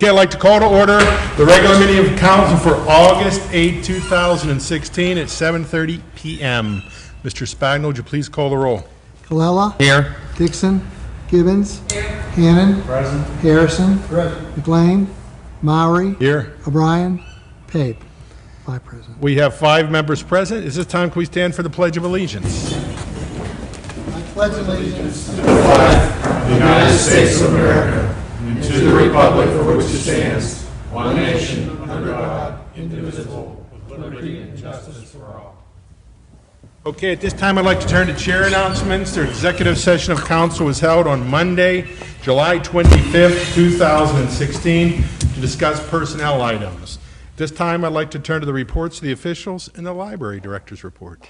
Okay, I'd like to call to order the regular meeting of council for August 8, 2016 at 7:30 p.m. Mr. Spagno, would you please call the roll? Colella. Here. Dixon. Gibbons. Here. Hannon. Present. Harrison. Present. McLean. Mowry. Here. O'Brien. Pape. 5 present. We have 5 members present. Is this time can we stand for the Pledge of Allegiance? I pledge allegiance to the United States of America, and to the republic for which it stands, one nation, under God, indivisible, with liberty and justice for all. Okay, at this time I'd like to turn to chair announcements. The executive session of council was held on Monday, July 25th, 2016, to discuss personnel items. At this time I'd like to turn to the reports of the officials and the library director's report.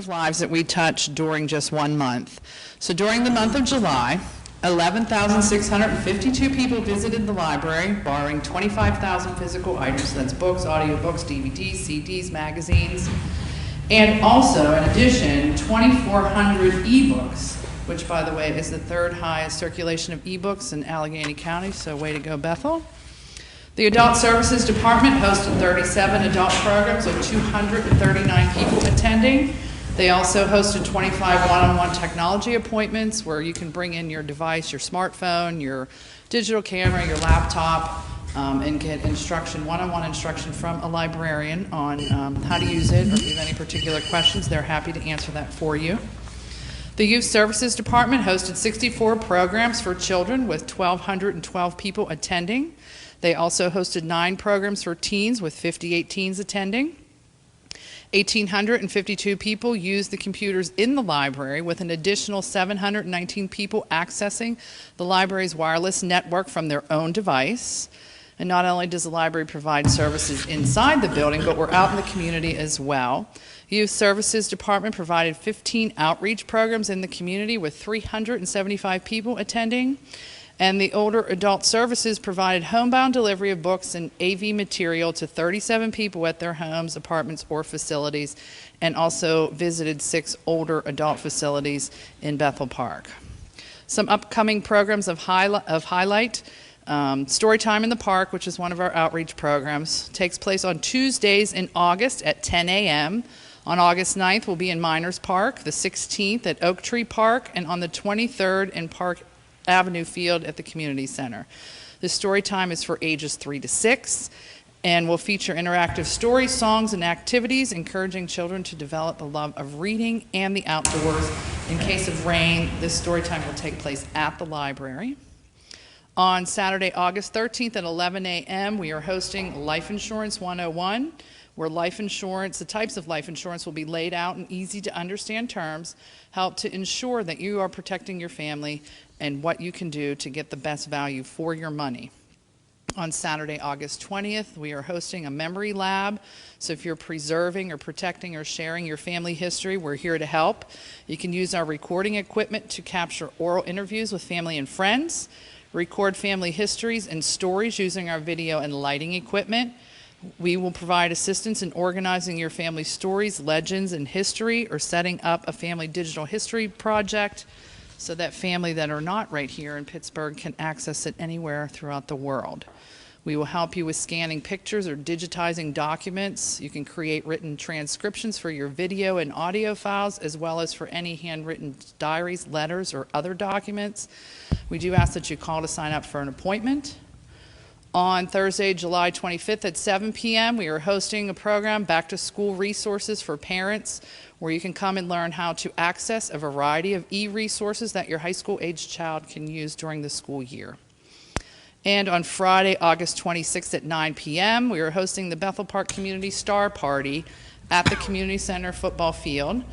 Lives that we touched during just 1 month. So during the month of July, 11,652 people visited the library, borrowing 25,000 physical items. That's books, audiobooks, DVDs, CDs, magazines, and also, in addition, 2,400 ebooks, which, by the way, is the 3rd highest circulation of ebooks in Allegheny County, so way to go, Bethel. The Adult Services Department hosted 37 adult programs with 239 people attending. They also hosted 25 one-on-one technology appointments where you can bring in your device, your smartphone, your digital camera, your laptop, and get instruction, one-on-one instruction from a librarian on how to use it, or if you have any particular questions, they're happy to answer that for you. The Youth Services Department hosted 64 programs for children with 1,212 people attending. They also hosted 9 programs for teens with 58 teens attending. 1,852 people used the computers in the library, with an additional 719 people accessing the library's wireless network from their own device. And not only does the library provide services inside the building, but we're out in the community as well. Youth Services Department provided 15 outreach programs in the community with 375 people attending. And the Older Adult Services provided homebound delivery of books and AV material to 37 people at their homes, apartments, or facilities, and also visited 6 older adult facilities in Bethel Park. Some upcoming programs of highlight. Storytime in the Park, which is one of our outreach programs, takes place on Tuesdays in August at 10 a.m. On August 9th, we'll be in Miners Park, the 16th at Oak Tree Park, and on the 23rd in Park Avenue Field at the Community Center. The story time is for ages 3 to 6 and will feature interactive stories, songs, and activities encouraging children to develop a love of reading and the outdoors. In case of rain, this story time will take place at the library. On Saturday, August 13th at 11 a.m., we are hosting Life Insurance 101, where life insurance, the types of life insurance will be laid out in easy to understand terms, help to ensure that you are protecting your family and what you can do to get the best value for your money. On Saturday, August 20th, we are hosting a memory lab. So if you're preserving or protecting or sharing your family history, we're here to help. You can use our recording equipment to capture oral interviews with family and friends, record family histories and stories using our video and lighting equipment. We will provide assistance in organizing your family stories, legends, and history, or setting up a family digital history project so that family that are not right here in Pittsburgh can access it anywhere throughout the world. We will help you with scanning pictures or digitizing documents. You can create written transcriptions for your video and audio files, as well as for any handwritten diaries, letters, or other documents. We do ask that you call to sign up for an appointment. On Thursday, July 25th at 7 p.m., we are hosting a program, Back to School Resources for Parents, where you can come and learn how to access a variety of e-resources that your high school aged child can use during the school year. And on Friday, August 26th at 9 p.m., we are hosting the Bethel Park Community Star Party at the Community Center football field.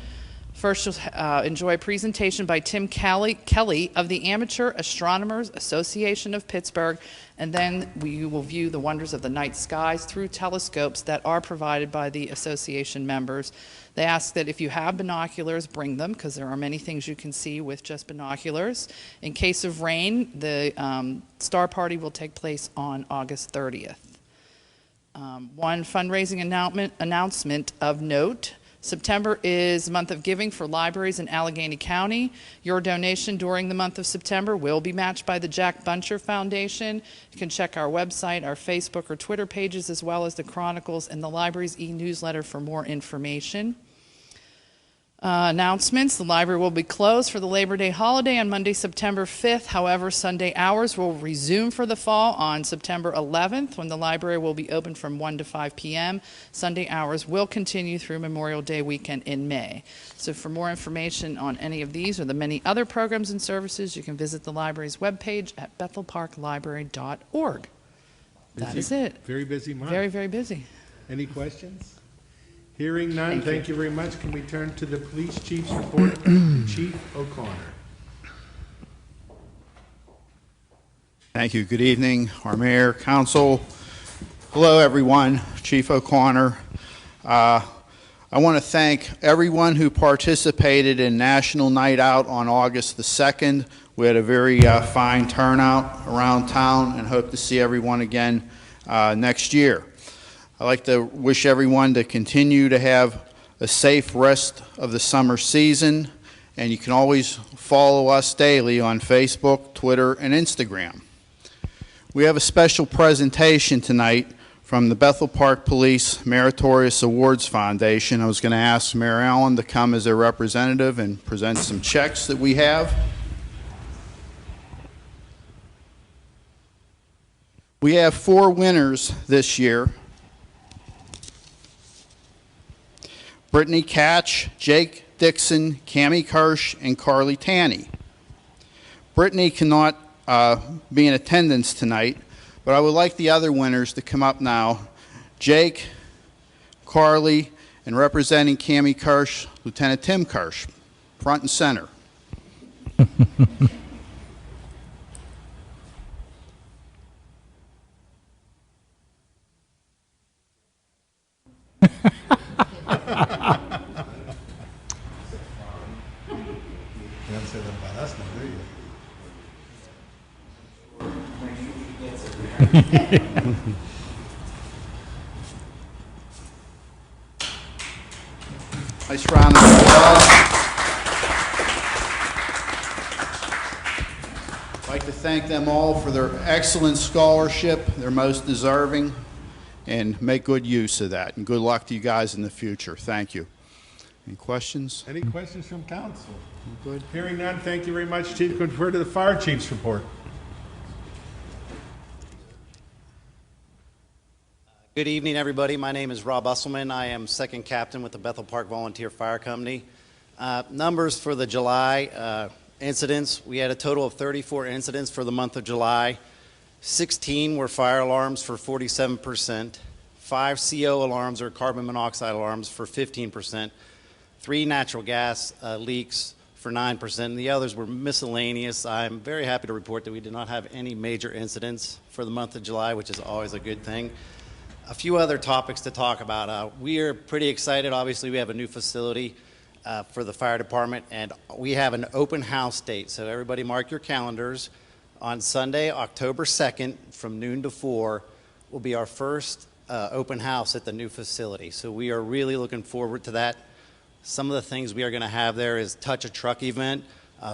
First, you'll enjoy a presentation by Tim Kelly of the Amateur Astronomers Association of Pittsburgh, and then you will view the wonders of the night skies through telescopes that are provided by the association members. They ask that if you have binoculars, bring them, because there are many things you can see with just binoculars. In case of rain, the star party will take place on August 30th. One fundraising announcement of note. September is the month of giving for libraries in Allegheny County. Your donation during the month of September will be matched by the Jack Buncher Foundation. You can check our website, our Facebook or Twitter pages, as well as the Chronicles and the library's e-newsletter for more information. Announcements. The library will be closed for the Labor Day holiday on Monday, September 5th. However, Sunday hours will resume for the fall on September 11th, when the library will be open from 1 to 5 p.m. Sunday hours will continue through Memorial Day weekend in May. So for more information on any of these or the many other programs and services, you can visit the library's webpage at bethelparklibrary.org. That is it. Very busy month. Very, very busy. Any questions? Hearing none, thank you very much. Can we turn to the police chief's report? Chief O'Connor. Thank you. Good evening, our mayor, council. Hello, everyone. Chief O'Connor. I want to thank everyone who participated in National Night Out on August the 2nd. We had a very fine turnout around town and hope to see everyone again next year. I'd like to wish everyone to continue to have a safe rest of the summer season, and you can always follow us daily on Facebook, Twitter, and Instagram. We have a special presentation tonight from the Bethel Park Police Meritorious Awards Foundation. I was going to ask Mayor Allen to come as a representative and present some checks that we have. We have 4 winners this year. Brittany Catch, Jake Dixon, Cammie Kirsch, and Carly Tanny. Brittany cannot be in attendance tonight, but I would like the other winners to come up now. Jake, Carly, and representing Cammie Kirsch, Lieutenant Tim Kirsch, front and center. Nice round of applause. I'd like to thank them all for their excellent scholarship. They're most deserving, and make good use of that. And good luck to you guys in the future. Thank you. Any questions? Any questions from council? Good. Hearing none, thank you very much, Chief. Confer to the fire chief's report. Good evening, everybody. My name is Rob Usselman. I am second captain with the Bethel Park Volunteer Fire Company. Numbers for the July incidents. We had a total of 34 incidents for the month of July. 16 were fire alarms for 47%. 5 CO alarms or carbon monoxide alarms for 15%. 3 natural gas leaks for 9%. And the others were miscellaneous. I'm very happy to report that we did not have any major incidents for the month of July, which is always a good thing. A few other topics to talk about. We are pretty excited. Obviously, we have a new facility for the fire department, and we have an open house date. So everybody mark your calendars. On Sunday, October 2nd, from noon to 4, will be our first open house at the new facility. So we are really looking forward to that. Some of the things we are going to have there is Touch a Truck event.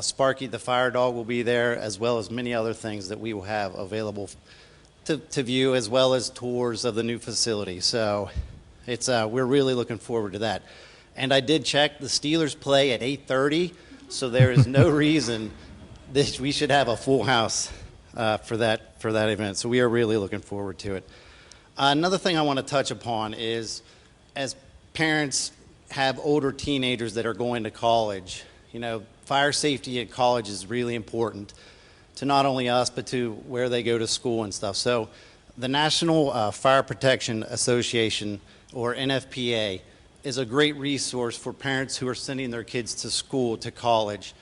Sparky the fire dog will be there, as well as many other things that we will have available to view, as well as tours of the new facility. So it's we're really looking forward to that. And I did check, the Steelers play at 8:30, so there is no reason that we should have a full house for that event. So we are really looking forward to it. Another thing I want to touch upon is, as parents have older teenagers that are going to college, you know, fire safety at college is really important to not only us, but to where they go to school and stuff. So the National Fire Protection Association, or NFPA, is a great resource for parents who are sending their kids to school, to college.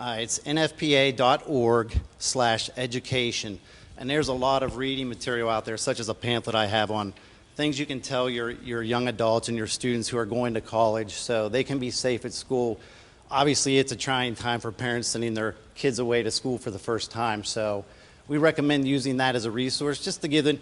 It's nfpa.org/education. And there's a lot of reading material out there, such as a pamphlet I have on things you can tell your young adults and your students who are going to college so they can be safe at school. Obviously, it's a trying time for parents sending their kids away to school for the first time. So we recommend using that as a resource just to give them,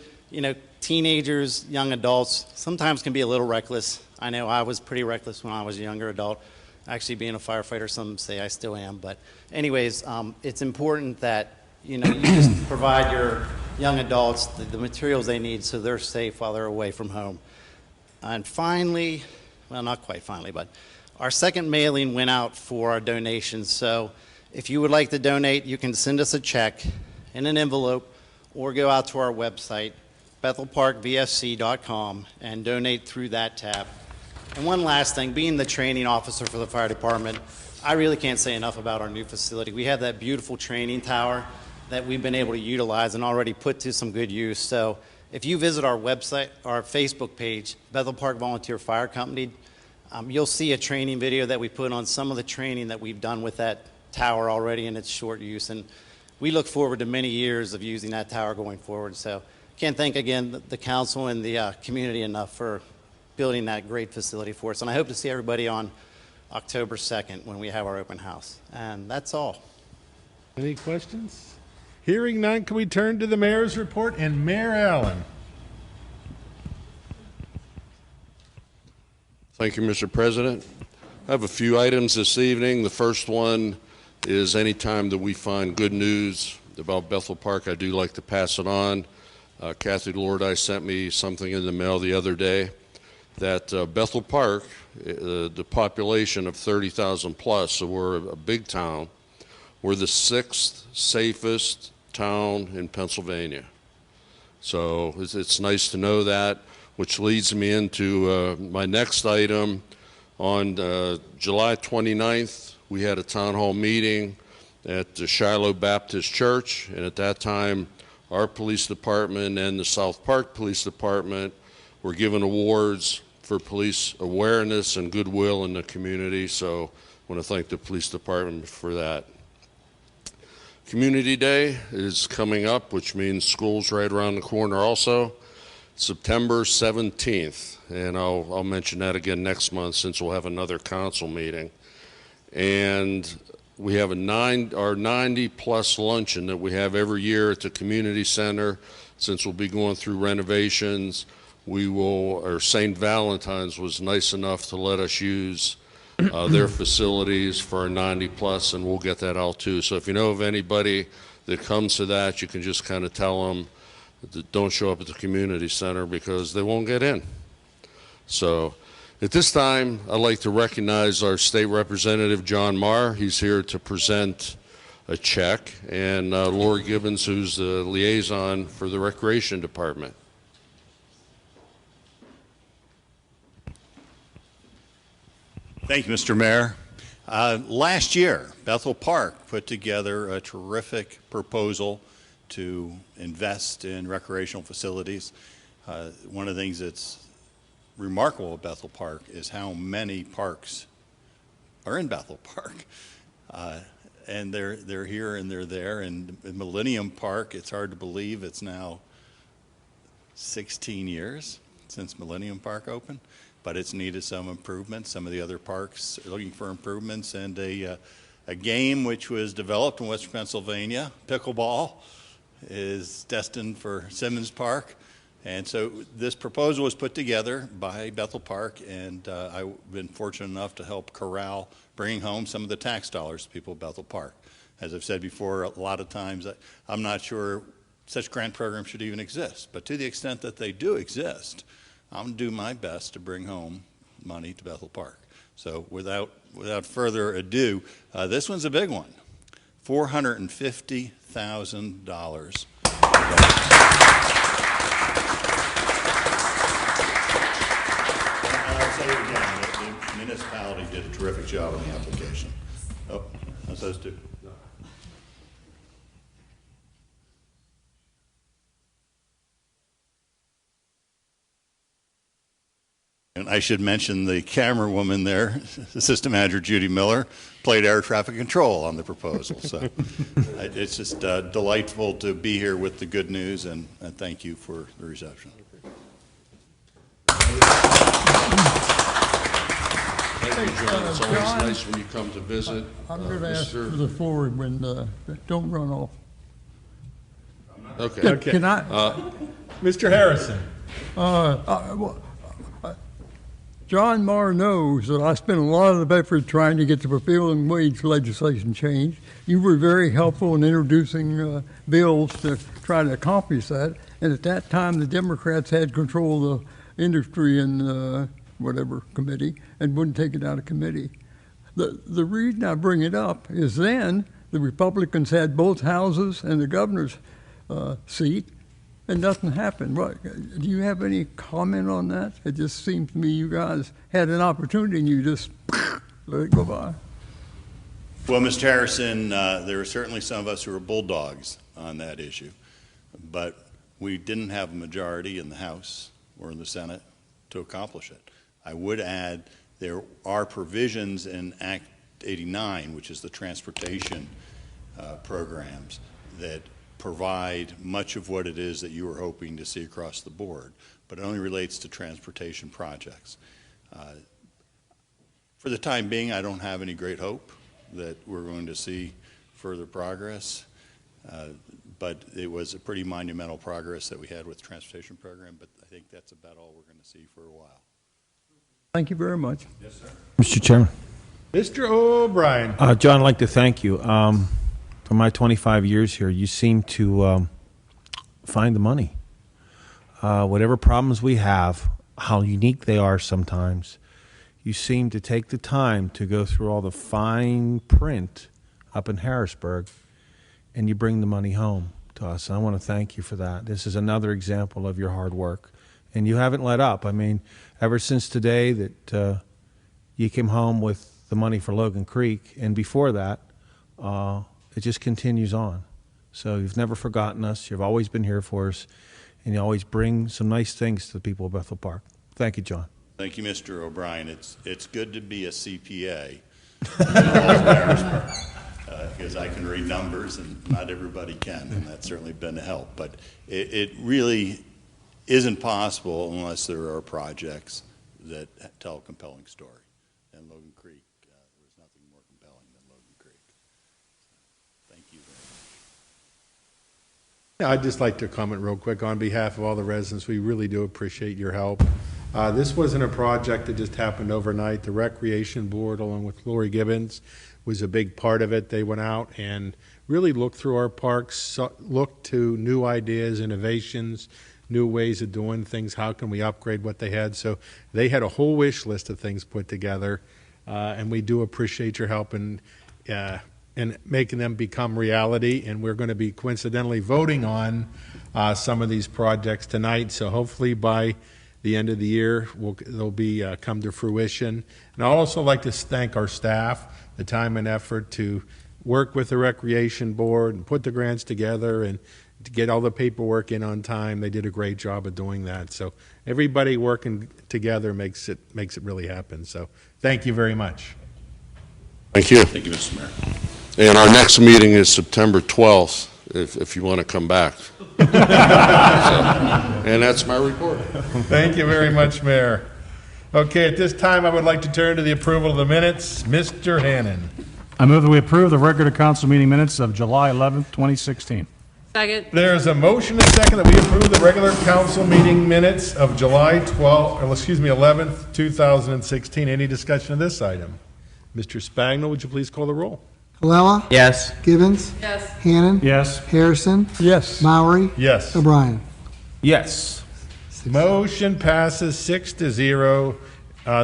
teenagers, young adults, sometimes can be a little reckless. I know I was pretty reckless when I was a younger adult. Actually, being a firefighter, some say I still am. But anyways, it's important that, you just provide your young adults the materials they need so they're safe while they're away from home. And finally, well, not quite finally, but our second mailing went out for our donations. So if you would like to donate, you can send us a check in an envelope or go out to our website, bethelparkvfc.com, and donate through that tab. And one last thing, being the training officer for the fire department, I really can't say enough about our new facility. We have that beautiful training tower that we've been able to utilize and already put to some good use. So if you visit our website, our Facebook page, Bethel Park Volunteer Fire Company, you'll see a training video that we put on some of the training that we've done with that tower already in its short use. And we look forward to many years of using that tower going forward. So can't thank again the council and the community enough for building that great facility for us. And I hope to see everybody on October 2nd when we have our open house. And that's all. Any questions? Hearing none, can we turn to the mayor's report? And Mayor Allen. Thank you, Mr. President. I have a few items this evening. The first one is anytime that we find good news about Bethel Park, I do like to pass it on. Kathy Lordi sent me something in the mail the other day that Bethel Park, the population of 30,000 plus, so we're a big town, we're the 6th safest town in Pennsylvania. So it's nice to know that, which leads me into my next item. On July 29th, we had a town hall meeting at the Shiloh Baptist Church, and at that time, our police department and the South Park Police Department were given awards for police awareness and goodwill in the community, so I want to thank the police department for that. Community Day is coming up, which means school's right around the corner also. September 17th, and I'll mention that again next month since we'll have another council meeting. And we have our 90-plus luncheon that we have every year at the community center. Since we'll be going through renovations, St. Valentine's was nice enough to let us use their facilities for our 90-plus, and we'll get that out too. So if you know of anybody that comes to that, you can just kind of tell them that don't show up at the community center because they won't get in. So at this time, I'd like to recognize our state representative, John Marr. He's here to present a check, and Laura Gibbons, who's the liaison for the Recreation Department. Thank you, Mr. Mayor. Last year, Bethel Park put together a terrific proposal to invest in recreational facilities. One of the things that's remarkable at Bethel Park is how many parks are in Bethel Park. And they're here and they're there. And in Millennium Park, it's hard to believe it's now 16 years since Millennium Park opened, but it's needed some improvements. Some of the other parks are looking for improvements, and a game which was developed in Western Pennsylvania, pickleball, is destined for Simmons Park. And so this proposal was put together by Bethel Park, and I've been fortunate enough to help corral bringing home some of the tax dollars to people at Bethel Park. As I've said before, a lot of times I'm not sure such grant programs should even exist, but to the extent that they do exist, I'm going to do my best to bring home money to Bethel Park. So without further ado, this one's a big one, $450,000. I'll say it again, the municipality did a terrific job on the application. Oh, that's those two. And I should mention the camera woman there, Assistant Manager Judy Miller, played air traffic control on the proposal. So it's just delightful to be here with the good news, and thank you for the reception. Thank you, John. It's always nice when you come to visit. I'm going to ask for the floor when, don't run off. Okay. Can I? Mr. Harrison. John Marr knows that I spent a lot of effort trying to get the prevailing wage legislation changed. You were very helpful in introducing bills to try to accomplish that. And at that time, the Democrats had control of the industry and whatever committee and wouldn't take it out of committee. The reason I bring it up is then the Republicans had both houses and the governor's seat, and nothing happened. What, do you have any comment on that? It just seems to me you guys had an opportunity and you just let it go by. Well, Mr. Harrison, there were certainly some of us who were bulldogs on that issue, but we didn't have a majority in the House or in the Senate to accomplish it. I would add there are provisions in Act 89, which is the transportation programs, that provide much of what it is that you were hoping to see across the board, but it only relates to transportation projects. For the time being, I don't have any great hope that we're going to see further progress, but it was a pretty monumental progress that we had with the transportation program, but I think that's about all we're going to see for a while. Thank you very much. Yes, sir. Mr. Chairman. Mr. O'Brien. John, I'd like to thank you. For my 25 years here, you seem to find the money. Whatever problems we have, how unique they are sometimes, you seem to take the time to go through all the fine print up in Harrisburg, and you bring the money home to us. And I want to thank you for that. This is another example of your hard work. And you haven't let up. I mean, ever since today that you came home with the money for Logan Creek, and before that, it just continues on. So you've never forgotten us. You've always been here for us, and you always bring some nice things to the people of Bethel Park. Thank you, John. Thank you, Mr. O'Brien. It's good to be a CPA because I can read numbers, and not everybody can, and that's certainly been a help. But it really isn't possible unless there are projects that tell a compelling story. And Logan Creek, there was nothing more compelling than Logan Creek. So, thank you very much. Yeah, I'd just like to comment real quick on behalf of all the residents. We really do appreciate your help. This wasn't a project that just happened overnight. The Recreation Board, along with Lori Gibbons, was a big part of it. They went out and really looked through our parks, looked to new ideas, innovations, new ways of doing things. How can we upgrade what they had? So they had a whole wish list of things put together, and we do appreciate your help in making them become reality. And we're going to be coincidentally voting on some of these projects tonight. So hopefully by the end of the year, they'll be come to fruition. And I'd also like to thank our staff, the time and effort to work with the Recreation Board and put the grants together and to get all the paperwork in on time. They did a great job of doing that. So everybody working together makes it really happen. So thank you very much. Thank you. Thank you, Mr. Mayor. And our next meeting is September 12th, if you want to come back. And that's my report. Thank you very much, Mayor. Okay, at this time, I would like to turn to the approval of the minutes. Mr. Hannan. I move that we approve the regular council meeting minutes of July 11th, 2016. Second. There's a motion and second that we approve the regular council meeting minutes of July 11th, 2016. Any discussion of this item? Mr. Spagnol, would you please call the roll? Colella? Yes. Gibbons? Yes. Hannan? Yes. Harrison? Yes. Maury? Yes. O'Brien? Yes. Motion passes 6-0.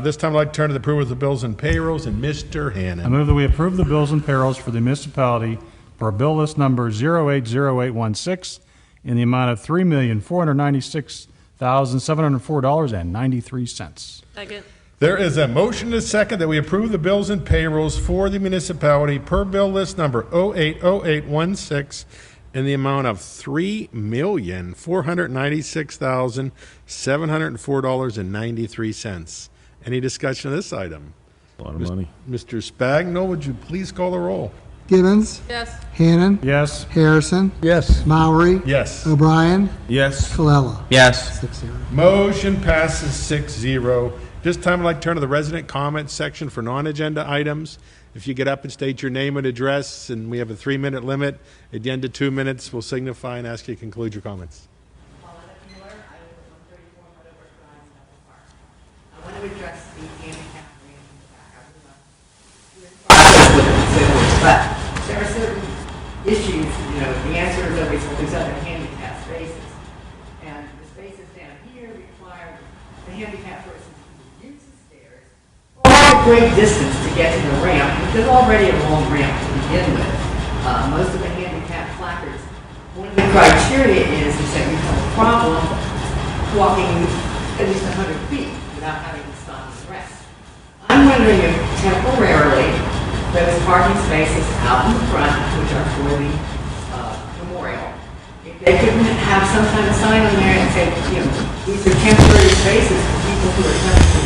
This time I'd like to turn to the approval of the bills and payrolls, and Mr. I Hannan. move that we approve the bills and payrolls for the municipality for bill list number 080816 in the amount of $3,496,704.93. Second. There is a motion and a second that we approve the bills and payrolls for the municipality per bill list number 080816 in the amount of $3,496,704.93. Any discussion of this item? A lot of money. Mr. Spagno, would you please call the roll? Gibbons. Yes. Hannon. Yes. Harrison. Yes. Maury. Yes. O'Brien. Yes. Colella. Yes. 6-0. Motion passes 6-0. This time I'd like to turn to the resident comments section for non-agenda items. If you get up and state your name and address, and we have a 3-minute limit, at the end of 2 minutes, we'll signify and ask you to conclude your comments. I want to address the handicap ramp but there are certain issues, the answer is always, well, there's other handicap spaces. And the spaces down here require the handicap person to use the stairs a great distance to get to the ramp, which is already a long ramp to begin with. Most of the handicap placards, one of the criteria is that you have a problem walking at least 100 feet without having to stop and rest. I'm wondering if temporarily those parking spaces out in the front, which are for the memorial, if they could have some kind of sign on there and say, these are temporary spaces for people who are coming to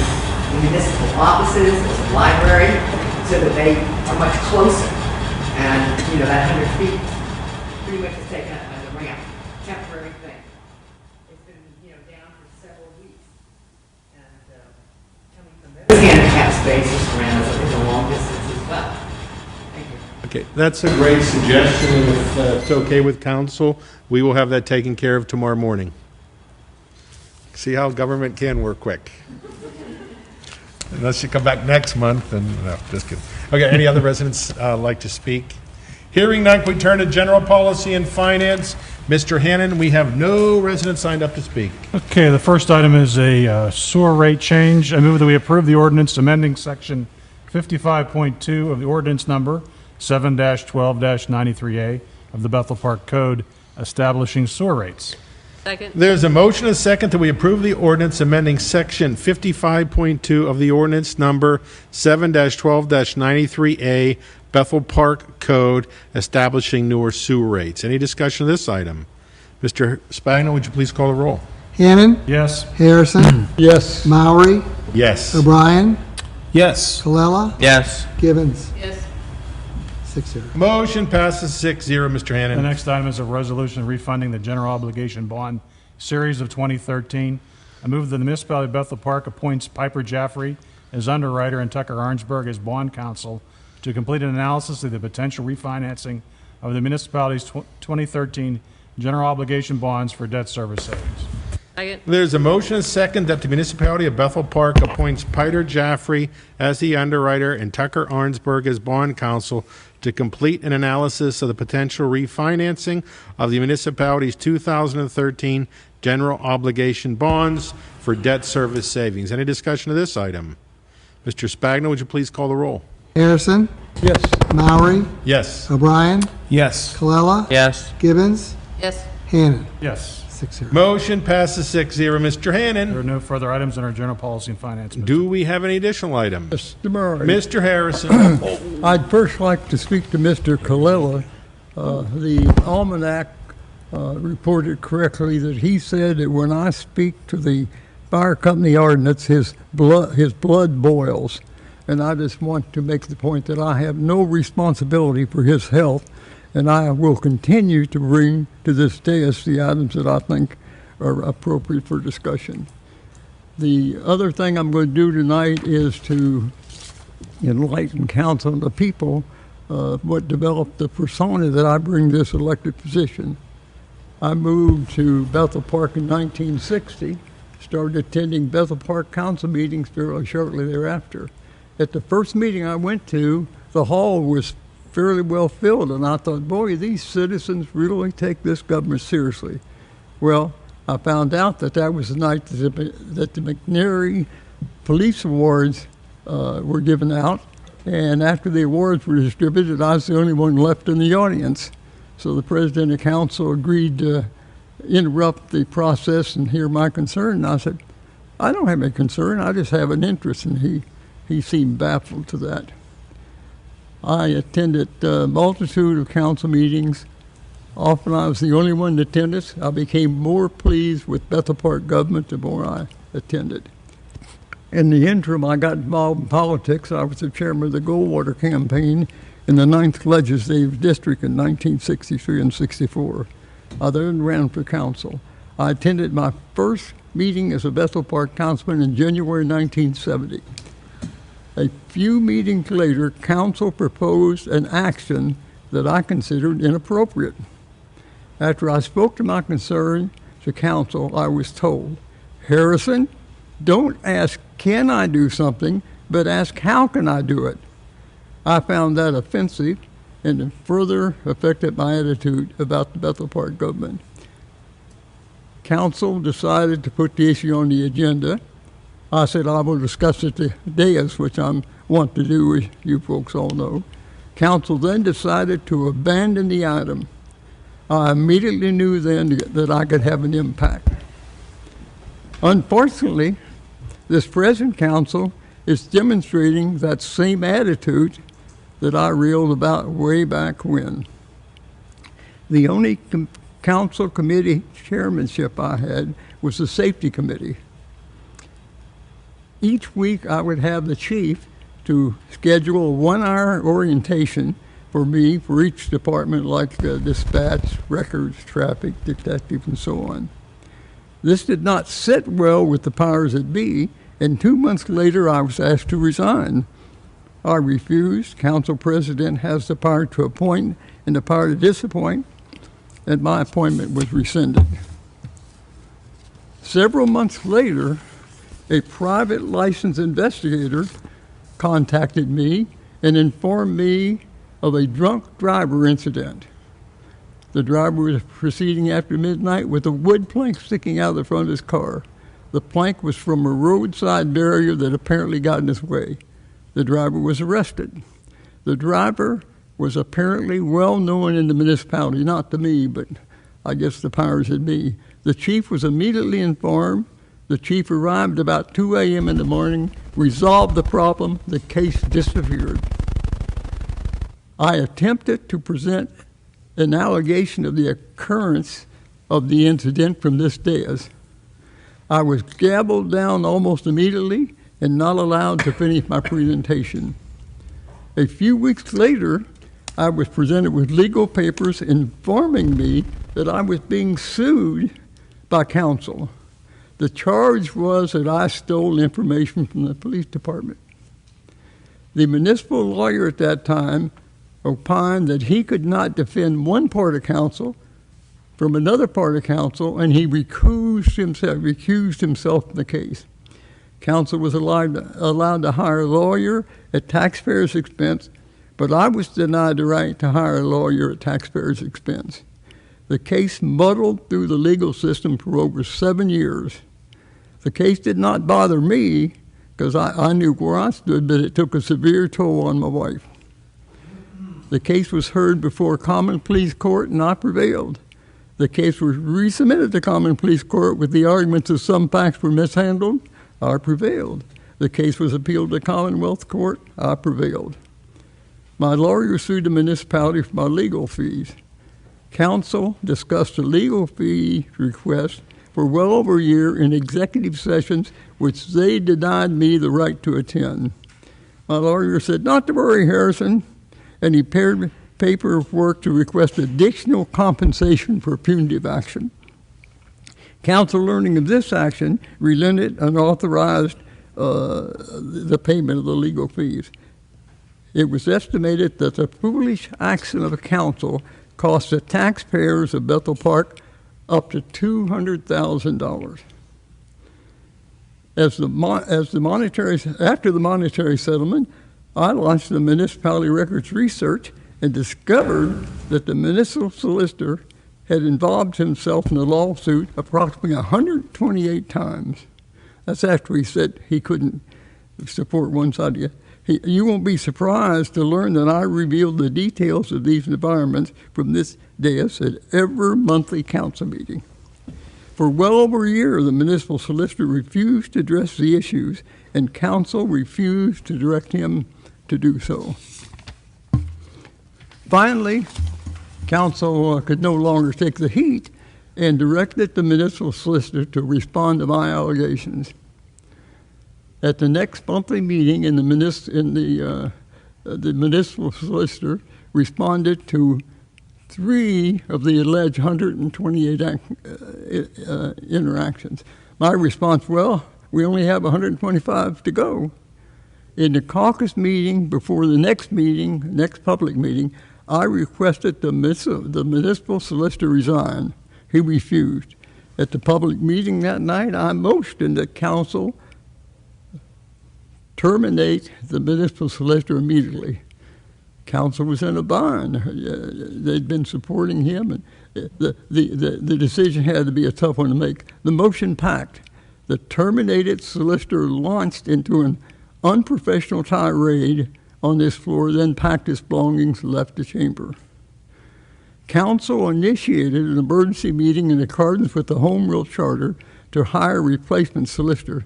the municipal offices or the library, so that they are much closer. And, that 100 feet pretty much is taken up by the ramp. Temporary thing. It's been, down for several weeks. And coming from those handicap spaces around is a long distance as well. Thank you. Okay, that's a great suggestion. If it's okay with council, we will have that taken care of tomorrow morning. See how government can work quick. Unless you come back next month, and no, just kidding. Okay, any other residents like to speak? Hearing none, we turn to general policy and finance. Mr. Hannon, we have no residents signed up to speak. Okay, the first item is a sewer rate change. I move that we approve the ordinance amending section 55.2 of the ordinance number 7-12-93A of the Bethel Park Code establishing sewer rates. Second. There's a motion and a second that we approve the ordinance amending section 55.2 of the ordinance number 7-12-93A Bethel Park Code establishing newer sewer rates. Any discussion of this item? Mr. Spagno, would you please call the roll? Hannon. Yes. Harrison. Yes. Maury. Yes. O'Brien. Yes. Colella. Yes. Gibbons. Yes. 6-0. Motion passes 6-0, Mr. The Hannon. next item is a resolution refunding the general obligation bond series of 2013. I move that the municipality of Bethel Park appoints Piper Jaffrey as underwriter and Tucker Arnsberg as bond counsel to complete an analysis of the potential refinancing of the municipality's 2013 general obligation bonds for debt service savings. Second. There's a motion and a second that the municipality of Bethel Park appoints Piper Jaffrey as the underwriter and Tucker Arnsberg as bond counsel to complete an analysis of the potential refinancing of the municipality's 2013 general obligation bonds for debt service savings. Any discussion of this item? Mr. Spagno, would you please call the roll? Harrison. Yes. Maury. Yes. O'Brien. Yes. Colella. Yes. Gibbons. Yes. Hannon. Yes. 6-0. Motion passes 6-0. Mr. There Hannon, are no further items in our general policy and finance. Mr. do we have any additional items? Mr. Murray. Mr. Harrison. I'd first like to speak to Mr. Colella. The almanac reported correctly that he said that when I speak to the fire company ordinance, his blood boils. And I just want to make the point that I have no responsibility for his health, and I will continue to bring to this dais the items that I think are appropriate for discussion. The other thing I'm going to do tonight is to enlighten council and the people what developed the persona that I bring to this elected position. I moved to Bethel Park in 1960, started attending Bethel Park council meetings fairly shortly thereafter. At the first meeting I went to, the hall was fairly well filled, and I thought, boy, these citizens really take this government seriously. Well, I found out that that was the night that the McNary Police Awards were given out, and after the awards were distributed, I was the only one left in the audience. So the president of council agreed to interrupt the process and hear my concern, and I said, I don't have any concern, I just have an interest, and he seemed baffled to that. I attended a multitude of council meetings Often I was the only one in attendance. I became more pleased with Bethel Park government the more I attended. In the interim, I got involved in politics. I was the chairman of the Goldwater campaign in the 9th Legislative District in 1963 and 64. I then ran for council. I attended my first meeting as a Bethel Park councilman in January 1970. A few meetings later, council proposed an action that I considered inappropriate. After I spoke to my concern to council, I was told, Harrison, don't ask, can I do something, but ask, how can I do it? I found that offensive and it further affected my attitude about the Bethel Park government. Council decided to put the issue on the agenda. I said I will discuss it today, which I want to do, as you folks all know. Council then decided to abandon the item. I immediately knew then that I could have an impact. Unfortunately, this present council is demonstrating that same attitude that I reeled about way back when. The only council committee chairmanship I had was the safety committee. Each week I would have the chief to schedule a 1-hour orientation for me for each department, like dispatch, records, traffic, detective, and so on. This did not sit well with the powers that be, and 2 months later I was asked to resign. I refused. Council president has the power to appoint and the power to disappoint, and my appointment was rescinded. Several months later, a private licensed investigator contacted me and informed me of a drunk driver incident. The driver was proceeding after midnight with a wood plank sticking out of the front of his car. The plank was from a roadside barrier that apparently got in his way. The driver was arrested. The driver was apparently well known in the municipality, not to me, but I guess the powers that be. The chief was immediately informed. The chief arrived about 2 a.m. in the morning, resolved the problem, the case disappeared. I attempted to present an allegation of the occurrence of the incident from this dais. I was gabbled down almost immediately and not allowed to finish my presentation. A few weeks later, I was presented with legal papers informing me that I was being sued by council. The charge was that I stole information from the police department. The municipal lawyer at that time opined that he could not defend one part of council from another part of council, and he recused himself from the case. Council was allowed to hire a lawyer at taxpayers' expense, but I was denied the right to hire a lawyer at taxpayers' expense. The case muddled through the legal system for over 7 years. The case did not bother me because I knew where I stood, but it took a severe toll on my wife. The case was heard before Common Pleas Court, and I prevailed. The case was resubmitted to Common Pleas Court with the arguments that some facts were mishandled. I prevailed. The case was appealed to Commonwealth Court. I prevailed. My lawyer sued the municipality for my legal fees. Council discussed a legal fee request for well over a year in executive sessions, which they denied me the right to attend. My lawyer said, "Not to worry, Harrison," and he prepared paperwork to request additional compensation for punitive action. Council, learning of this action, relented and authorized the payment of the legal fees. It was estimated that the foolish action of the council cost the taxpayers of Bethel Park up to $200,000. After the monetary settlement, I launched the municipality records research and discovered that the municipal solicitor had involved himself in the lawsuit approximately 128 times. That's after he said he couldn't support one side yet. You won't be surprised to learn that I revealed the details of these environments from this dais at every monthly council meeting. For well over a year, the municipal solicitor refused to address the issues, and council refused to direct him to do so. Finally, council could no longer take the heat and directed the municipal solicitor to respond to my allegations. At the next monthly meeting, the municipal solicitor responded to 3 of the alleged 128 interactions. My response, well, we only have 125 to go. In the caucus meeting before the next public meeting, I requested the municipal solicitor resign. He refused. At the public meeting that night, I motioned that council terminate the municipal solicitor immediately. Council was in a bind. They'd been supporting him, and the decision had to be a tough one to make. The motion packed. The terminated solicitor launched into an unprofessional tirade on this floor, then packed his belongings and left the chamber. Council initiated an emergency meeting in accordance with the Home Rule Charter to hire a replacement solicitor.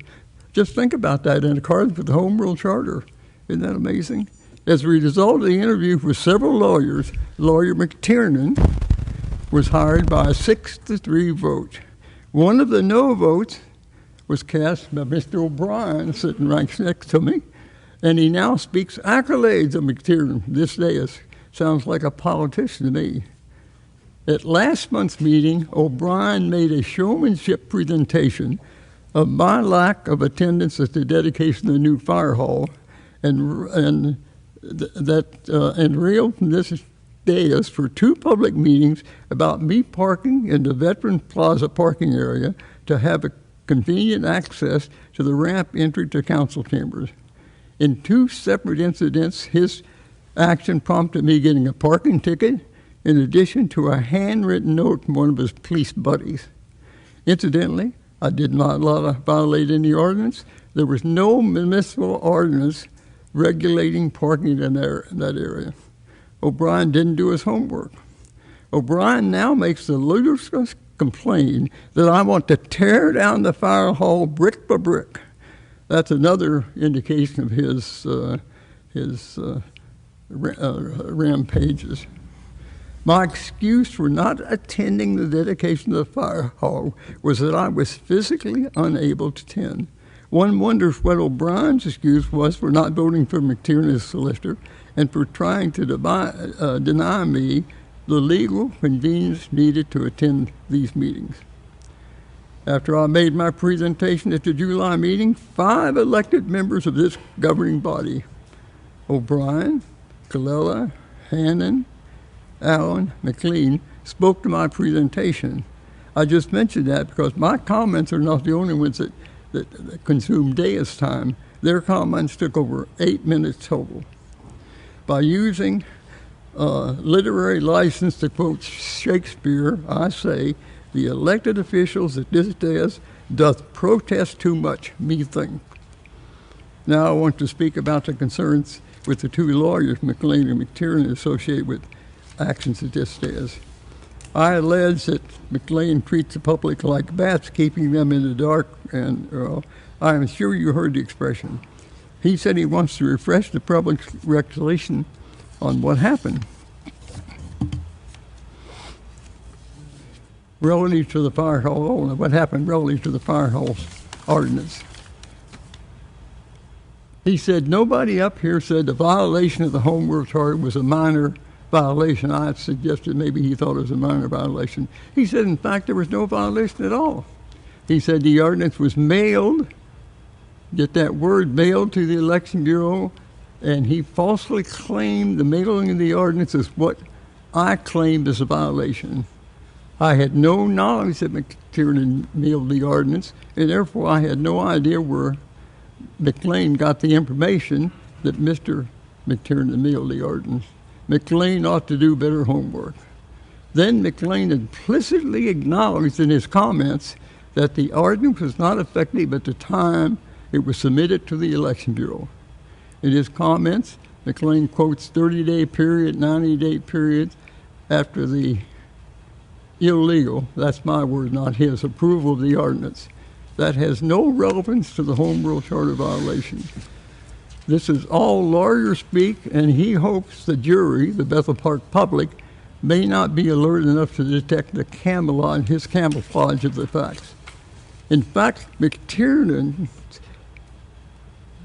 Just think about that, in accordance with the Home Rule Charter. Isn't that amazing? As a result of the interview with several lawyers, lawyer McTiernan was hired by a 6-3 vote. One of the no votes was cast by Mr. O'Brien, sitting right next to me, and he now speaks accolades of McTiernan. This day sounds like a politician to me. At last month's meeting, O'Brien made a showmanship presentation of my lack of attendance at the dedication of the new fire hall, and railed from this dais for 2 public meetings about me parking in the Veteran Plaza parking area to have a convenient access to the ramp entry to council chambers. In 2 separate incidents, his action prompted me getting a parking ticket in addition to a handwritten note from one of his police buddies. Incidentally, I did not violate any ordinance. There was no municipal ordinance regulating parking in that area. O'Brien didn't do his homework. O'Brien now makes the ludicrous complaint that I want to tear down the fire hall brick by brick. That's another indication of his rampages. My excuse for not attending the dedication of the fire hall was that I was physically unable to attend. One wonders what O'Brien's excuse was for not voting for McTiernan as solicitor and for trying to deny me the legal convenience needed to attend these meetings. After I made my presentation at the July meeting, 5 elected members of this governing body, O'Brien, Colella, Hannon, Allen, McLean, spoke to my presentation. I just mentioned that because my comments are not the only ones that consume dais time. Their comments took over 8 minutes total. By using literary license to quote Shakespeare, I say, the elected officials at this dais doth protest too much, methinks. Now I want to speak about the concerns with the 2 lawyers, McLean and McTiernan, associated with actions at this dais. I allege that McLean treats the public like bats, keeping them in the dark, and I am sure you heard the expression. He said he wants to refresh the public's recollection on what happened relative to the fire hall, what happened relative to the fire hall ordinance. He said nobody up here said the violation of the Home Rule Charter was a minor violation. I suggested maybe he thought it was a minor violation. He said, in fact, there was no violation at all. He said the ordinance was mailed, get that word, mailed to the Election Bureau, and he falsely claimed the mailing of the ordinance is what I claimed as a violation. I had no knowledge that McTiernan mailed the ordinance, and therefore I had no idea where McLean got the information that Mr. McTiernan mailed the ordinance. McLean ought to do better homework. Then McLean implicitly acknowledged in his comments that the ordinance was not effective at the time it was submitted to the Election Bureau. In his comments, McLean quotes 30-day period, 90-day periods after the illegal, that's my word, not his, approval of the ordinance. That has no relevance to the Home Rule Charter violation. This is all lawyer speak, and he hopes the jury, the Bethel Park public, may not be alert enough to detect the his camouflage of the facts. In fact, McTiernan's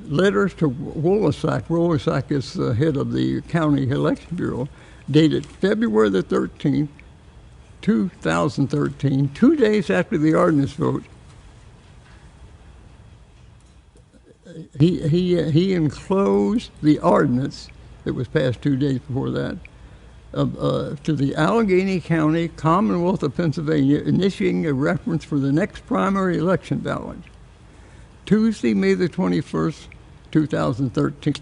letters to Wolasack is the head of the County Election Bureau, dated February the 13th, 2013, 2 days after the ordinance vote. He enclosed the ordinance that was passed 2 days before that to the Allegheny County, Commonwealth of Pennsylvania, initiating a reference for the next primary election ballot. Tuesday, May the 21st, 2013.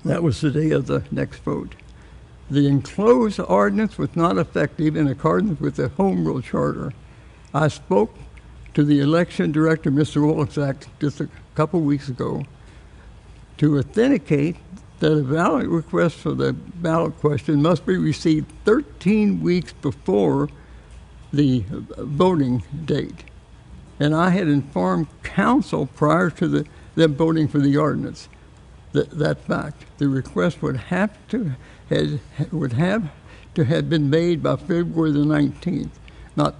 That was the day of the next vote. The enclosed ordinance was not effective in accordance with the Home Rule Charter. I spoke to the election director, Mr. Wolasack, just a couple weeks ago to authenticate that a ballot request for the ballot question must be received 13 weeks before the voting date. And I had informed council prior to them voting for the ordinance that fact. The request would have to have been made by February the 19th, not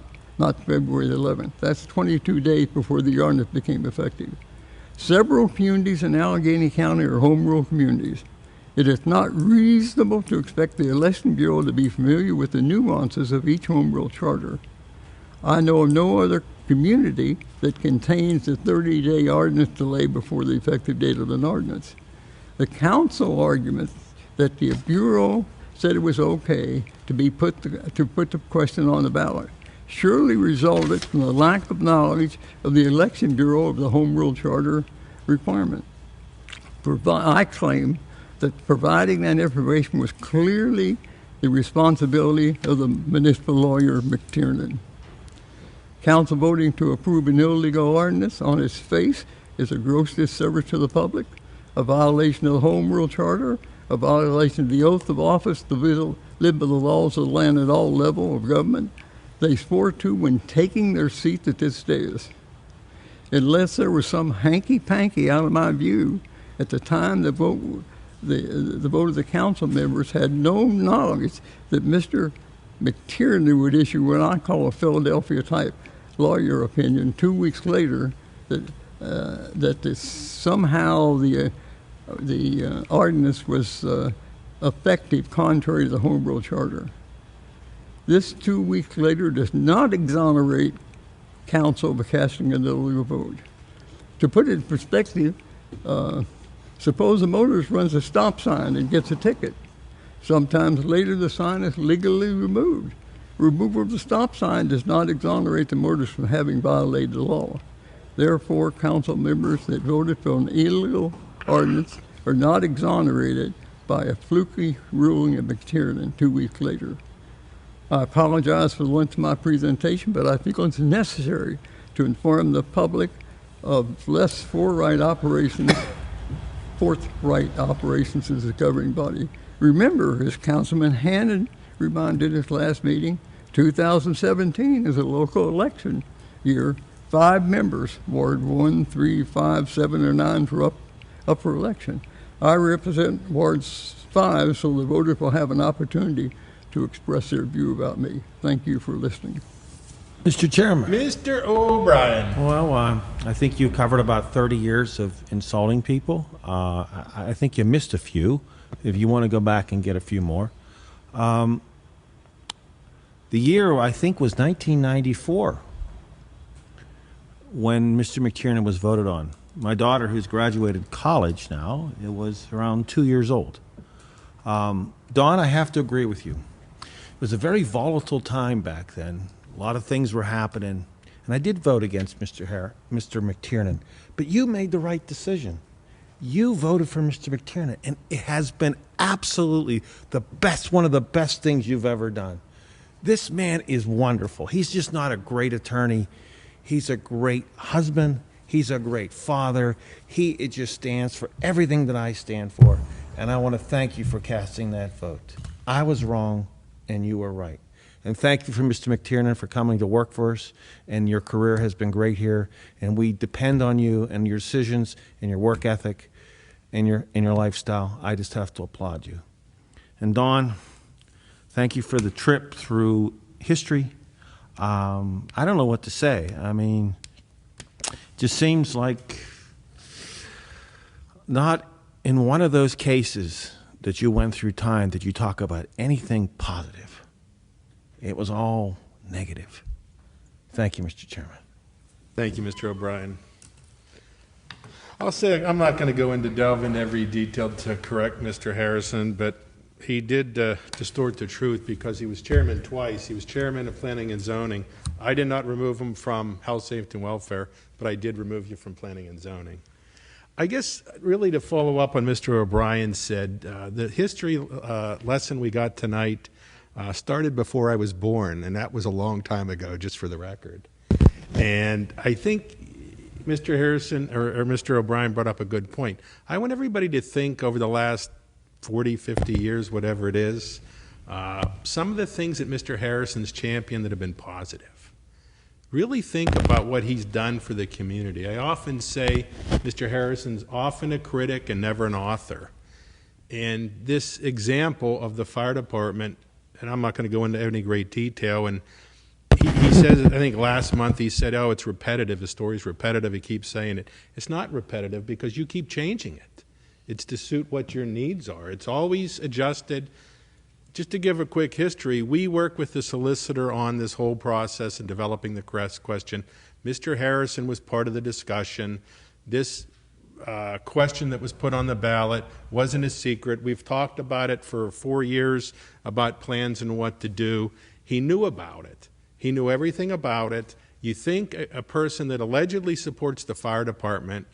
February the 11th. That's 22 days before the ordinance became effective. Several communities in Allegheny County are home rule communities. It is not reasonable to expect the Election Bureau to be familiar with the nuances of each home rule charter. I know of no other community that contains a 30-day ordinance delay before the effective date of an ordinance. The council argument that the Bureau said it was okay to put the question on the ballot surely resulted from the lack of knowledge of the Election Bureau of the Home Rule Charter requirement. I claim that providing that information was clearly the responsibility of the municipal lawyer, McTiernan. Council voting to approve an illegal ordinance on its face is a gross disservice to the public, a violation of the Home Rule Charter, a violation of the oath of office to live by the laws of the land at all levels of government they swore to when taking their seats at this dais. Unless there was some hanky-panky, out of my view, at the time the vote of the council members had no knowledge that Mr. McTiernan would issue what I call a Philadelphia-type lawyer opinion 2 weeks later that somehow the ordinance was effective contrary to the Home Rule Charter. This 2 weeks later does not exonerate council for casting an illegal vote. To put it in perspective, suppose a motorist runs a stop sign and gets a ticket. Sometimes later the sign is legally removed. Removal of the stop sign does not exonerate the motorist from having violated the law. Therefore, council members that voted for an illegal ordinance are not exonerated by a fluky ruling of McTiernan 2 weeks later. I apologize for the length of my presentation, but I think it's necessary to inform the public of less forthright operations as a governing body. Remember, as Councilman Hannan reminded us last meeting, 2017 is a local election year. 5 members, Ward 1, 3, 5, 7, or 9 are up for election. I represent Wards 5, so the voters will have an opportunity to express their view about me. Thank you for listening. Mr. Chairman. Mr. O'Brien. Well, I think you covered about 30 years of insulting people. I think you missed a few. If you want to go back and get a few more. The year, I think, was 1994 when Mr. McTiernan was voted on. My daughter, who's graduated college now, it was around 2 years old. Dawn, I have to agree with you. It was a very volatile time back then. A lot of things were happening, and I did vote against Mr. McTiernan. But you made the right decision. You voted for Mr. McTiernan, and it has been absolutely the best, one of the best things you've ever done. This man is wonderful. He's just not a great attorney. He's a great husband. He's a great father. It just stands for everything that I stand for, and I want to thank you for casting that vote. I was wrong, and you were right. And thank you for Mr. McTiernan for coming to work for us, and your career has been great here, and we depend on you and your decisions and your work ethic and your lifestyle. I just have to applaud you. And Dawn, Thank you for the trip through history. I don't know what to say. I mean, just seems like not in one of those cases that you went through time did you talk about anything positive. It was all negative. Thank you, Mr. Chairman. Thank you, Mr. O'Brien. I'll say I'm not going to delve into every detail to correct Mr. Harrison, but he did distort the truth because he was chairman twice. He was chairman of Planning and Zoning. I did not remove him from Health, Safety, and Welfare, but I did remove you from Planning and Zoning. I guess really to follow up on Mr. O'Brien said, the history lesson we got tonight started before I was born, and that was a long time ago, just for the record. And I think Mr. Harrison or Mr. O'Brien brought up a good point. I want everybody to think over the last 40, 50 years, whatever it is, some of the things that Mr. Harrison's championed that have been positive. Really think about what he's done for the community. I often say Mr. Harrison's often a critic and never an author. And this example of the fire department, and I'm not going to go into any great detail, and he says, I think last month he said, oh, it's repetitive, the story's repetitive, he keeps saying it. It's not repetitive because you keep changing it. It's to suit what your needs are. It's always adjusted. Just to give a quick history, we work with the solicitor on this whole process and developing the question. Mr. Harrison was part of the discussion. This question that was put on the ballot wasn't a secret. We've talked about it for 4 years, about plans and what to do. He knew about it. He knew everything about it. You think a person that allegedly supports the fire department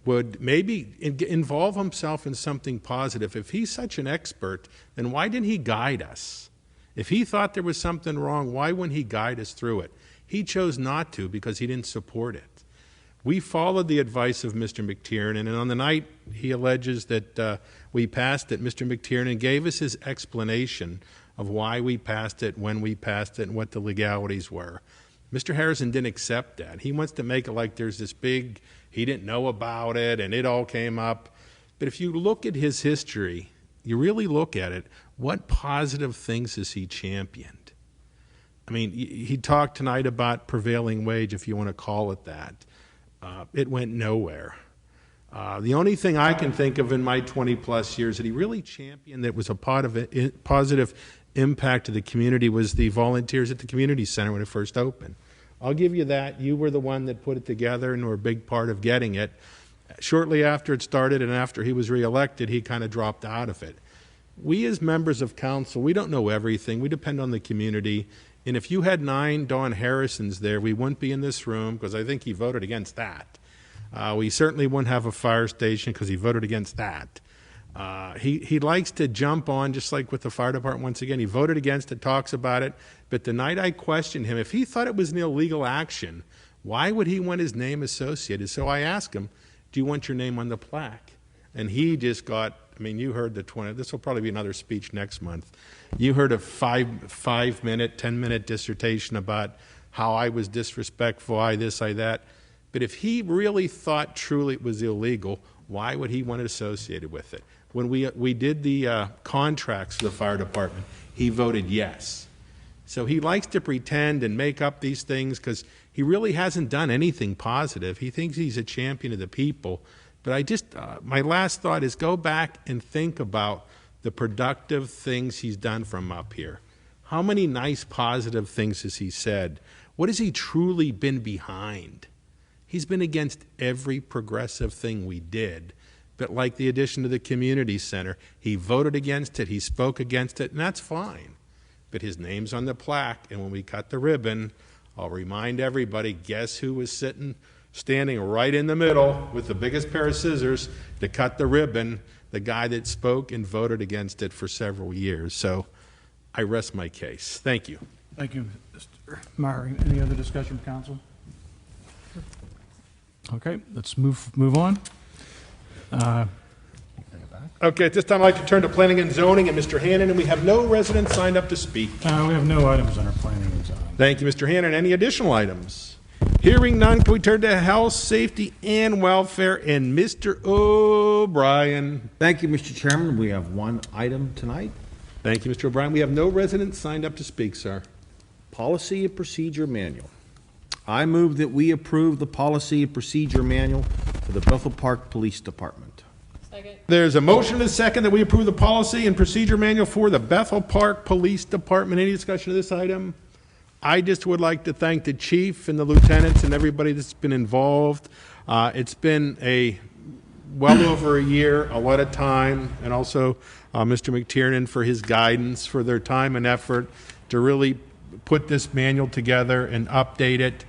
would maybe involve himself in something positive. If he's such an expert, then why didn't he guide us? If he thought there was something wrong, why wouldn't he guide us through it? He chose not to because he didn't support it. We followed the advice of Mr. McTiernan, and on the night he alleges that we passed it, Mr. McTiernan gave us his explanation of why we passed it, when we passed it, and what the legalities were. Mr. Harrison didn't accept that. He wants to make it like there's this big, he didn't know about it, and it all came up. But if you look at his history, you really look at it, what positive things has he championed? I mean, he talked tonight about prevailing wage, if you want to call it that. It went nowhere. The only thing I can think of in my 20-plus years that he really championed that was a positive impact to the community was the volunteers at the community center when it first opened. I'll give you that. You were the one that put it together and were a big part of getting it. Shortly after it started and after he was reelected, he kind of dropped out of it. We as members of council, we don't know everything. We depend on the community. And if you had 9 Don Harrisons there, we wouldn't be in this room because I think he voted against that. We certainly wouldn't have a fire station because he voted against that. He likes to jump on, just like with the fire department once again. He voted against it, talks about it. But the night I questioned him, if he thought it was an illegal action, why would he want his name associated? So I asked him, do you want your name on the plaque? And he just got, I mean, you heard the 20, this will probably be another speech next month. You heard a 5-minute, 10-minute dissertation about how I was disrespectful, I this, I that. But if he really thought truly it was illegal, why would he want it associated with it? When we did the contracts for the fire department, he voted yes. So he likes to pretend and make up these things because he really hasn't done anything positive. He thinks he's a champion of the people. But I just, my last thought is go back and think about the productive things he's done from up here. How many nice positive things has he said? What has he truly been behind? He's been against every progressive thing we did. But like the addition to the community center, he voted against it, he spoke against it, and that's fine. But his name's on the plaque, and when we cut the ribbon, I'll remind everybody, guess who was standing right in the middle with the biggest pair of scissors to cut the ribbon? The guy that spoke and voted against it for several years. So I rest my case. Thank you. Thank you, Mr. Meyer. Any other discussion from council? Okay, let's move on. Okay, at this time I'd like to turn to planning and zoning and Mr. Hannon, and we have no residents signed up to speak. We have no items on our planning and zoning. Thank you, Mr. Hannon. Any additional items? Hearing none, can we turn to health, safety, and welfare, and Mr. O'Brien. Thank you, Mr. Chairman. We have one item tonight. Thank you, Mr. O'Brien. We have no residents signed up to speak, sir. Policy and Procedure Manual. I move that we approve the Policy and Procedure Manual for the Bethel Park Police Department. There's a motion and a second that we approve the policy and procedure manual for the Bethel Park Police Department. Any discussion of this item? I just would like to thank the chief and the lieutenants and everybody that's been involved. It's been well over a year, a lot of time, and also Mr. McTiernan for his guidance, for their time and effort to really put this manual together and update it.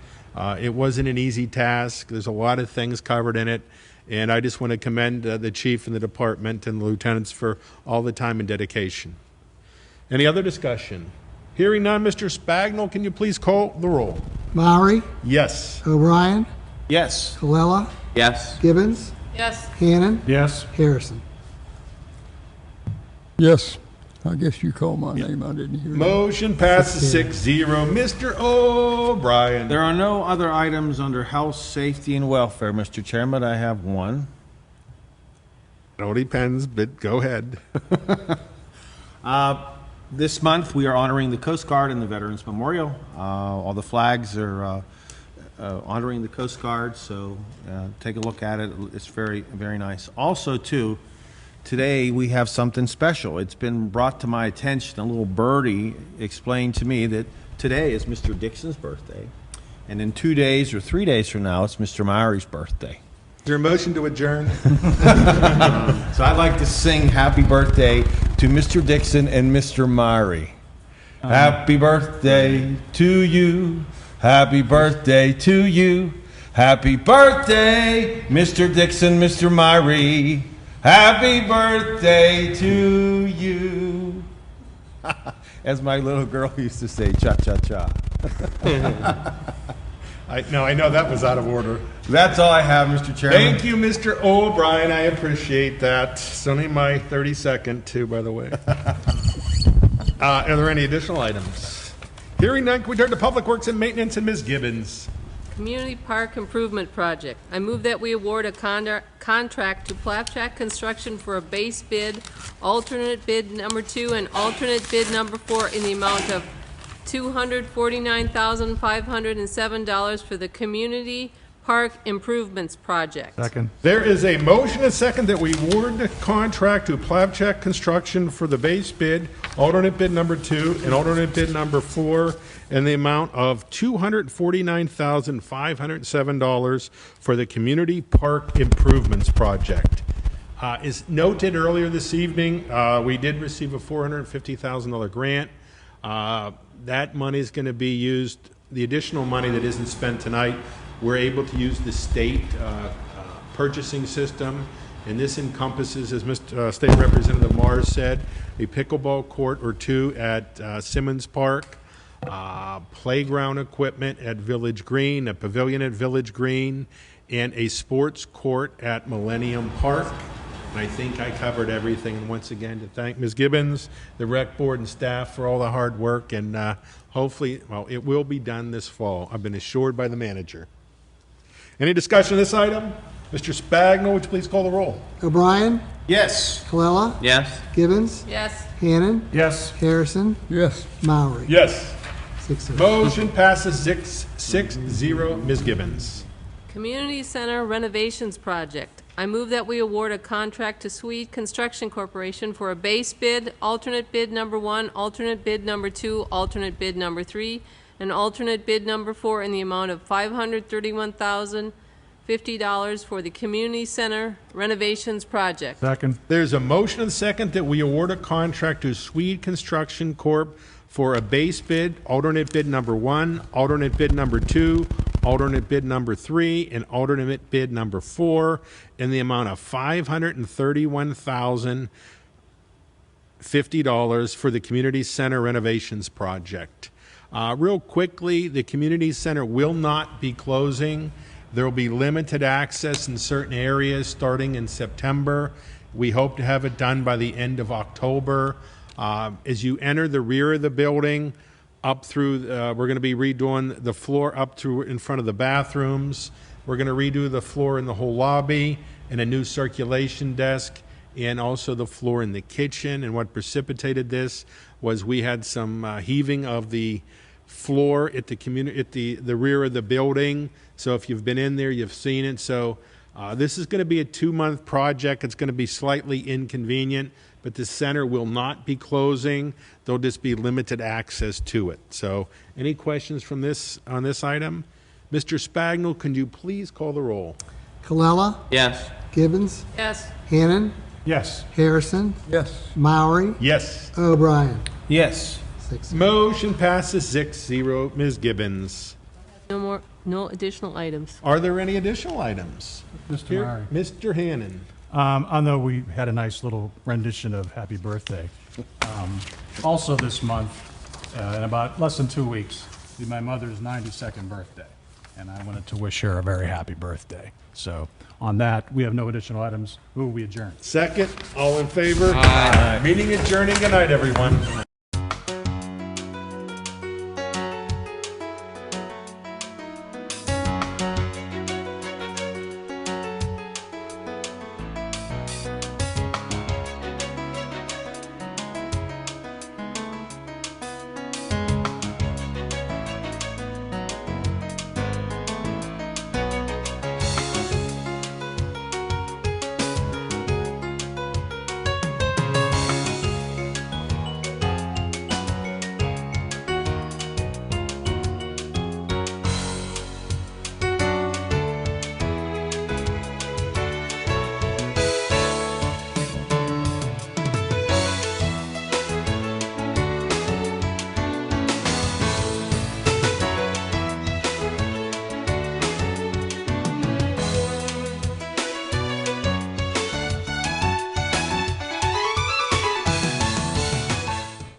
It wasn't an easy task. There's a lot of things covered in it. And I just want to commend the chief and the department and the lieutenants for all the time and dedication. Any other discussion? Hearing none, Mr. Spagnol, can you please call the roll? Lowry, Yes. O'Brien, Yes. Colella, Yes. Gibbons, Yes. Hannon, Yes. Harrison. Yes. I guess you called my name. I didn't hear. Motion passes 6-0. Mr. O'Brien. There are no other items under health, safety, and welfare, Mr. Chairman. I have one. It all depends, but go ahead. This month, we are honoring the Coast Guard and the Veterans Memorial. All the flags are honoring the Coast Guard, so take a look at it. It's very, very nice. Also, too, today we have something special. It's been brought to my attention. A little birdie explained to me that today is Mr. Dixon's birthday, and in 2 days or 3 days from now, it's Mr. Mowry's birthday. Is there a motion to adjourn? So I'd like to sing happy birthday to Mr. Dixon and Mr. Mowry. Happy birthday to you. Happy birthday to you. Happy birthday, Mr. Dixon, Mr. Mowry. Happy birthday to you. As my little girl used to say, cha-cha-cha. I know that was out of order. That's all I have, Mr. Chairman. Thank you, Mr. O'Brien. I appreciate that. It's only my 32nd, too, by the way. Are there any additional items? Hearing none, can we turn to Public Works and Maintenance and Ms. Gibbons? Community Park Improvement Project. I move that we award a contract to Plapjack Construction for a base bid, alternate bid number 2, and alternate bid number 4 in the amount of $249,507 for the Community Park Improvements Project. Second. There is a motion and second that we award the contract to Plapjack Construction for the base bid, alternate bid number 2, and alternate bid number 4 in the amount of $249,507 for the Community Park Improvements Project. As noted earlier this evening, we did receive a $450,000 grant. That money is going to be used, the additional money that isn't spent tonight, we're able to use the state purchasing system, and this encompasses, as Mr. State Representative Mars said, a pickleball court or 2 at Simmons Park, playground equipment at Village Green, a pavilion at Village Green, and a sports court at Millennium Park. And I think I covered everything. And once again, to thank Ms. Gibbons, the rec board and staff for all the hard work, and hopefully, well, it will be done this fall. I've been assured by the manager. Any discussion of this item? Mr. Spagnol, would you please call the roll? O'Brien, Yes. Colella, Yes. Gibbons, Yes. Hannon, Yes. Harrison, Yes. Mowry. Yes. 6-0. Motion passes 6-0. Ms. Gibbons. Community Center Renovations Project. I move that we award a contract to Swede Construction Corporation for a base bid, alternate bid number 1, alternate bid number 2, alternate bid number 3, and alternate bid number 4 in the amount of $531,050 for the Community Center Renovations Project. Second. There's a motion and second that we award a contract to Swede Construction Corp. For a base bid, alternate bid number 1, alternate bid number 2, alternate bid number 3, and alternate bid number 4 in the amount of $531,050 for the Community Center Renovations Project. Real quickly, the Community Center will not be closing. There will be limited access in certain areas starting in September. We hope to have it done by the end of October. As you enter the rear of the building, up through, we're going to be redoing the floor up through in front of the bathrooms. We're going to redo the floor in the whole lobby and a new circulation desk. and also the floor in the kitchen. And what precipitated this was we had some heaving of the floor at the rear of the building. So if you've been in there, you've seen it. So this is going to be a 2-month project. It's going to be slightly inconvenient, but the center will not be closing. There'll just be limited access to it. So any questions from on this item? Mr. Spagnell, can you please call the roll? Colella. Yes. Gibbons. Yes. Hannon. Yes. Harrison. Yes. Maury. Yes. O'Brien. Yes. 6-0. Motion passes 6-0. Ms. Gibbons. No additional items. Are there any additional items? Mr. Here, Murray. Mr. Hannon. I know we had a nice little rendition of Happy Birthday. Also this month, in about less than 2 weeks, will be my mother's 92nd birthday, and I wanted to wish her a very happy birthday. So on that, we have no additional items. Who will we adjourn? Second, all in favor? Aye. Meeting adjourning. Good night, everyone.